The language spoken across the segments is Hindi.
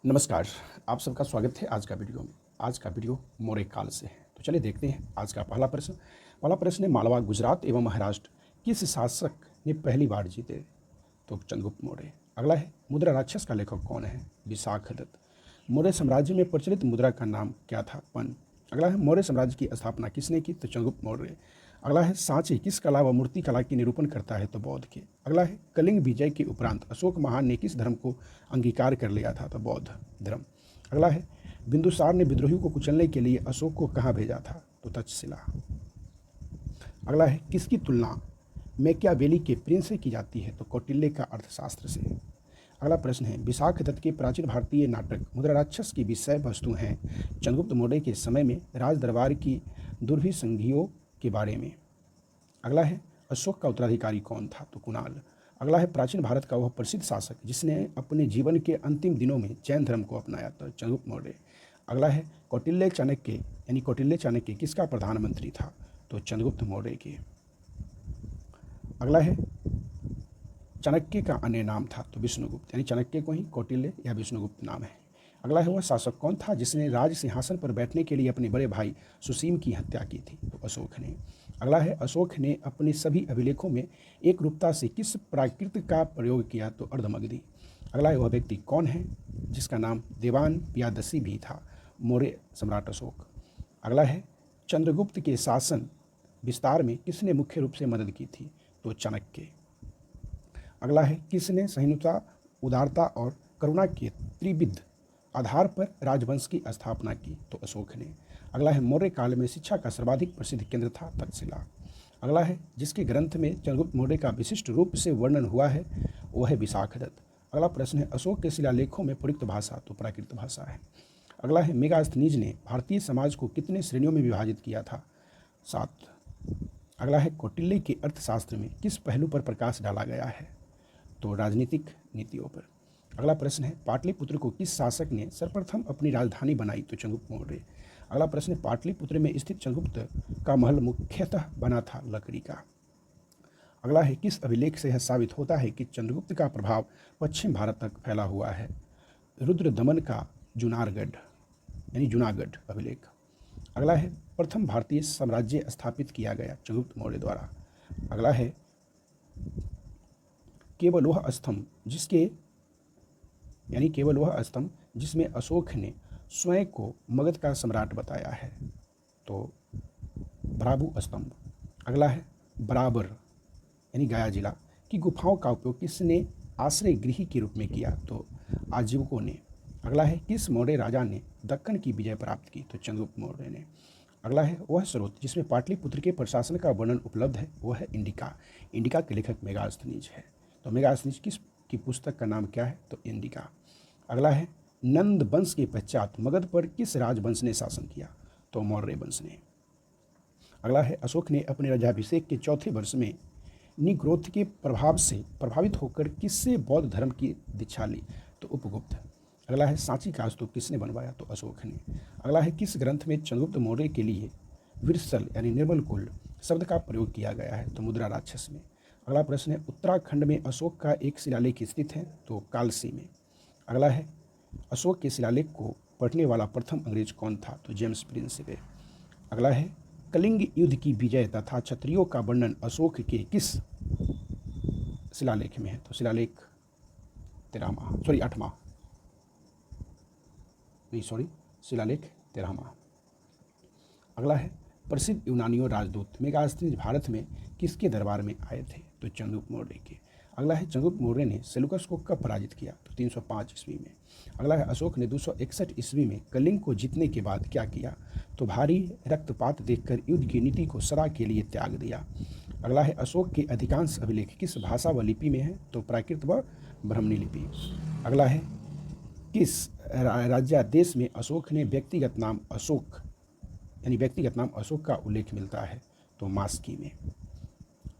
नमस्कार। आप सबका स्वागत है आज का वीडियो में। आज का वीडियो मौर्य काल से है, तो चलिए देखते हैं आज का पहला प्रश्न है, मालवा, गुजरात एवं महाराष्ट्र किस शासक ने पहली बार जीते? तो चंद्रगुप्त मौर्य। अगला है, मुद्रा राक्षस का लेखक कौन है? विशाखदत्त। मौर्य साम्राज्य में प्रचलित मुद्रा का नाम क्या था? पन। अगला है, मौर्य साम्राज्य की स्थापना किसने की? तो चंद्रगुप्त मौर्य। अगला है, सांची किस कला व मूर्ति कला की निरूपण करता है? तो बौद्ध के। अगला है, कलिंग विजय के उपरांत अशोक महान ने किस धर्म को अंगीकार कर लिया था? तो बौद्ध धर्म। अगला है, बिंदुसार ने विद्रोहियों को कुचलने के लिए अशोक को कहाँ भेजा था? तो तक्षशिला। अगला है, किसकी तुलना मैकियावेली के प्रिंस से की जाती है? तो कौटिल्य का अर्थशास्त्र से। अगला प्रश्न है, विशाखदत्त के प्राचीन भारतीय नाटक मुद्रा राक्षस की विषय वस्तु हैं चंद्रगुप्त मौर्य के समय में राज दरबार की दुर्भिसंधियों के बारे में। अगला है, अशोक का उत्तराधिकारी कौन था? तो कुणाल। अगला है, प्राचीन भारत का वह प्रसिद्ध शासक जिसने अपने जीवन के अंतिम दिनों में जैन धर्म को अपनाया? तो चंद्रगुप्त मौर्य। अगला है, कौटिल्य चाणक्य किसका प्रधानमंत्री था? तो चंद्रगुप्त मौर्य के। अगला है, चाणक्य का अन्य नाम था? तो विष्णुगुप्त, यानी चाणक्य को ही कौटिल्य या विष्णुगुप्त नाम है। अगला है, वह शासक कौन था जिसने राज सिंहासन पर बैठने के लिए अपने बड़े भाई सुसीम की हत्या की थी? तो अशोक ने। अगला है, अशोक ने अपने सभी अभिलेखों में एक रूपता से किस प्राकृत का प्रयोग किया? तो अर्धमगधी। अगला है, वह व्यक्ति कौन है जिसका नाम देवान पियादसी भी था? मौर्य सम्राट अशोक। अगला है, चंद्रगुप्त के शासन विस्तार में किसने मुख्य रूप से मदद की थी? तो चाणक्य। अगला है, किसने सहिष्णुता, उदारता और करुणा के त्रिविध आधार पर राजवंश की स्थापना की? तो अशोक ने। अगला है, मौर्य काल में शिक्षा का सर्वाधिक प्रसिद्ध केंद्र था? तक्षशिला। अगला है, जिसके ग्रंथ में चंद्रगुप्त मौर्य का विशिष्ट रूप से वर्णन हुआ है वह है विशाखदत्त। अगला प्रश्न है, अशोक के शिलालेखों में प्रयुक्त भाषा? तो प्राकृत भाषा है। अगला है, मेगास्थनीज ने भारतीय समाज को कितने श्रेणियों में विभाजित किया था? 7। अगला है, कौटिल्य के अर्थशास्त्र में किस पहलू पर प्रकाश डाला गया है? तो राजनीतिक नीतियों पर। अगला प्रश्न है, पाटलिपुत्र को किस शासक ने सर्वप्रथम अपनी राजधानी बनाई? तो चंद्रगुप्त मौर्य। अगला प्रश्न है, पाटलिपुत्र में स्थित चंद्रगुप्त का महल मुख्यतः बना था लकड़ी का। अगला है, किस अभिलेख से यह साबित होता है कि चंद्रगुप्त का प्रभाव पश्चिम भारत तक फैला हुआ है? रुद्रदमन का जूनागढ़ अभिलेख। अगला है, प्रथम भारतीय साम्राज्य स्थापित किया गया चंद्रगुप्त मौर्य द्वारा। अगला है, केवल वह स्तंभ जिसमें अशोक ने स्वयं को मगध का सम्राट बताया है? तो भ्राभु स्तंभ। अगला है, बराबर यानी गया जिला की गुफाओं का उपयोग किसने आश्रय गृह के रूप में किया? तो आजीवकों ने। अगला है, किस मौर्य राजा ने दक्कन की विजय प्राप्त की? तो चंद्रगुप्त मौर्य ने। अगला है, वह स्रोत जिसमें पाटलिपुत्र के प्रशासन का वर्णन उपलब्ध है वह है इंडिका। इंडिका के लेखक मेगास्थनीज है। तो मेगास्थनीज की पुस्तक का नाम क्या है? तो इंडिका। अगला है, नंद वंश के पश्चात मगध पर किस राजवंश ने शासन किया? तो मौर्य वंश ने। अगला है, अशोक ने अपने राज्याभिषेक के चौथे वर्ष में निग्रोध के प्रभाव से प्रभावित होकर किससे बौद्ध धर्म की दीक्षा ली? तो उपगुप्त। अगला है, सांची का स्तूप किसने बनवाया? तो अशोक ने। अगला है, किस ग्रंथ में चंद्रगुप्त मौर्य के लिए विरसल यानी निर्मल कुल शब्द का प्रयोग किया गया है? तो मुद्रा राक्षस में। अगला प्रश्न है, उत्तराखंड में अशोक का एक शिलालेख स्थित है? तो कालसी में। अगला है, अशोक के शिलालेख को पढ़ने वाला प्रथम अंग्रेज कौन था? तो जेम्स प्रिंसिपे। अगला है, कलिंग युद्ध की विजय तथा क्षत्रियों का वर्णन अशोक के किस शिलालेख में है? तो शिलालेख 8वां, शिलालेख 13वां। अगला है, प्रसिद्ध यूनानियों राजदूत मेगास्थनीज भारत में किसके दरबार में आए थे? तो चंद्रगुप्त मौर्य के। अगला है, चंद्रगुप्त मौर्य ने सेलुकस को कब पराजित किया? तो 305 ईस्वी में। अगला है, अशोक ने 261 ईस्वी में कलिंग को जीतने के बाद क्या किया? तो भारी रक्तपात देखकर युद्ध की नीति को सदा के लिए त्याग दिया। अगला है, अशोक के अधिकांश अभिलेख किस भाषा व लिपि में है? तो प्राकृत व ब्राह्मणी लिपि। अगला है, किस राज्यादेश में अशोक ने व्यक्तिगत नाम अशोक का उल्लेख मिलता है? तो मास्की में।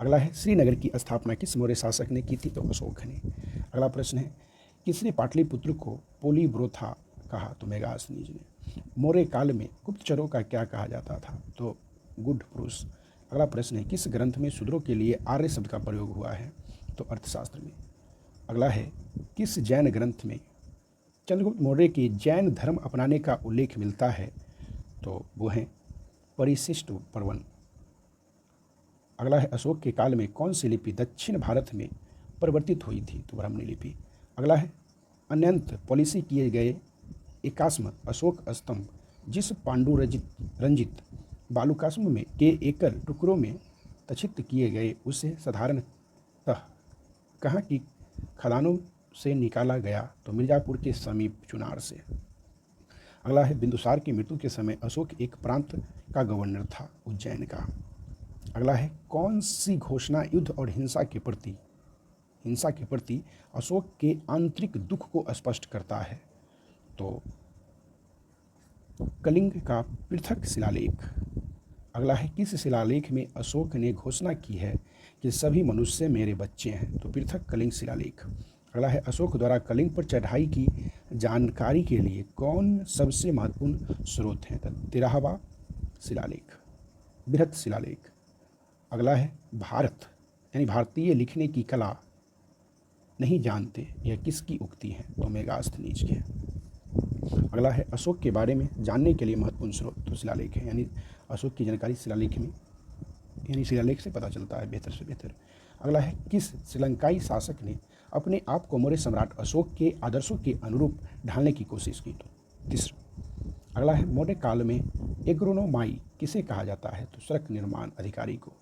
अगला है, श्रीनगर की स्थापना किस मौर्य शासक ने की थी? तो अशोक ने। अगला प्रश्न है, किसने पाटलिपुत्र को पोलीब्रोथा कहा? तो मेगास्थनीज ने। मौर्य काल में गुप्तचरों का क्या कहा जाता था? तो गुड पुरुष। अगला प्रश्न है, किस ग्रंथ में शूद्रों के लिए आर्य शब्द का प्रयोग हुआ है? तो अर्थशास्त्र में। अगला है, किस जैन ग्रंथ में चंद्रगुप्त मौर्य के जैन धर्म अपनाने का उल्लेख मिलता है तो वो हैं परिशिष्ट पर्वन। अगला है अशोक के काल में कौन सी लिपि दक्षिण भारत में परिवर्तित हुई थी, तो ब्राह्मणी लिपि। अगला है अनंत पॉलिसी किए गए एकास्म अशोक स्तंभ जिस पांडु रंजित बालुकास्म में के एकल टुकड़ों में तछित किए गए उसे साधारणतः कहाँ की खदानों से निकाला गया, तो मिर्जापुर के समीप चुनार से। अगला है बिंदुसार की मृत्यु के समय अशोक एक प्रांत का गवर्नर था, उज्जैन का। अगला है कौन सी घोषणा युद्ध और हिंसा के प्रति अशोक के आंतरिक दुख को स्पष्ट करता है, तो कलिंग का पृथक शिलालेख। अगला है किस शिलालेख में अशोक ने घोषणा की है कि सभी मनुष्य मेरे बच्चे हैं, तो पृथक कलिंग शिलालेख। अगला है अशोक द्वारा कलिंग पर चढ़ाई की जानकारी के लिए कौन सबसे महत्वपूर्ण स्रोत है, तो 13वां शिलालेख, बृहत शिलालेख। अगला है भारत यानी भारतीय लिखने की कला नहीं जानते, यह किसकी उक्ति है, तो मेगास्थनीज के। अगला है अशोक के बारे में जानने के लिए महत्वपूर्ण स्रोत, तो शिलालेख है, यानी अशोक की जानकारी शिलालेख में यानी शिलालेख से पता चलता है बेहतर से बेहतर। अगला है किस श्रीलंकाई शासक ने अपने आप को मौर्य सम्राट अशोक के आदर्शों के अनुरूप ढालने की कोशिश की, तो तीसरा। अगला है मौर्य काल में एग्रोनोमाई किसे कहा जाता है, तो सड़क निर्माण अधिकारी को।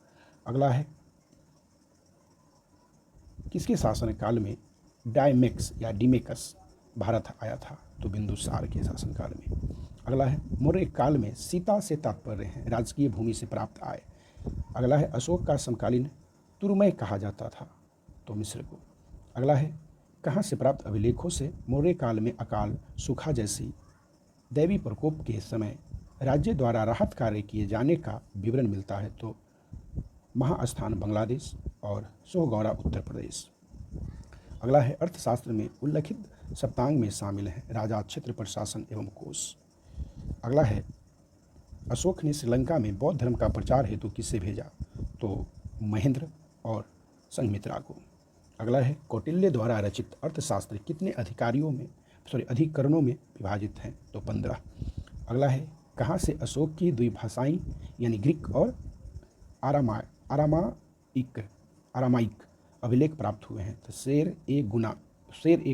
अगला है किसके शासन काल में डायमेक्स या डिमेकस भारत आया था, तो बिंदुसार के शासनकाल में। अगला है मौर्य काल में सीता से तात्पर्य है राजकीय भूमि से प्राप्त आय। अगला है अशोक का समकालीन तुरमय कहा जाता था, तो मिस्र को। अगला है कहाँ से प्राप्त अभिलेखों से मौर्य काल में अकाल सूखा जैसी दैवी प्रकोप के समय राज्य द्वारा राहत कार्य किए जाने का विवरण मिलता है, तो महास्थान बांग्लादेश और सोहगौरा उत्तर प्रदेश। अगला है अर्थशास्त्र में उल्लिखित सप्तांग में शामिल है राजा, क्षेत्र, प्रशासन एवं कोष। अगला है अशोक ने श्रीलंका में बौद्ध धर्म का प्रचार हेतु किसे भेजा, तो महेंद्र और संघमित्रा को। अगला है कौटिल्य द्वारा रचित अर्थशास्त्र कितने अधिकरणों में विभाजित हैं, तो 15। अगला है कहाँ से अशोक की द्विभाषाई यानी ग्रीक और आरामाइक अभिलेख प्राप्त हुए हैं, तो शेर ए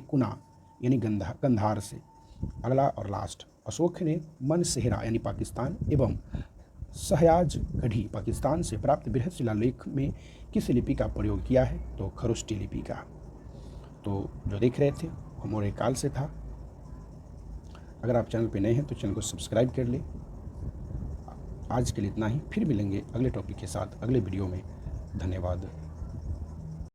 कुना यानी गंधार से। अगला और लास्ट अशोक ने मनसेहरा यानी पाकिस्तान एवं सहयाज गढ़ी पाकिस्तान से प्राप्त बृहत शिलालेख में किस लिपि का प्रयोग किया है, तो खरोष्टी लिपि का। तो जो देख रहे थे वो मौर्य काल से था। अगर आप चैनल पे नए हैं तो चैनल को सब्सक्राइब कर लें। आज के लिए इतना ही, फिर मिलेंगे अगले टॉपिक के साथ अगले वीडियो में। धन्यवाद।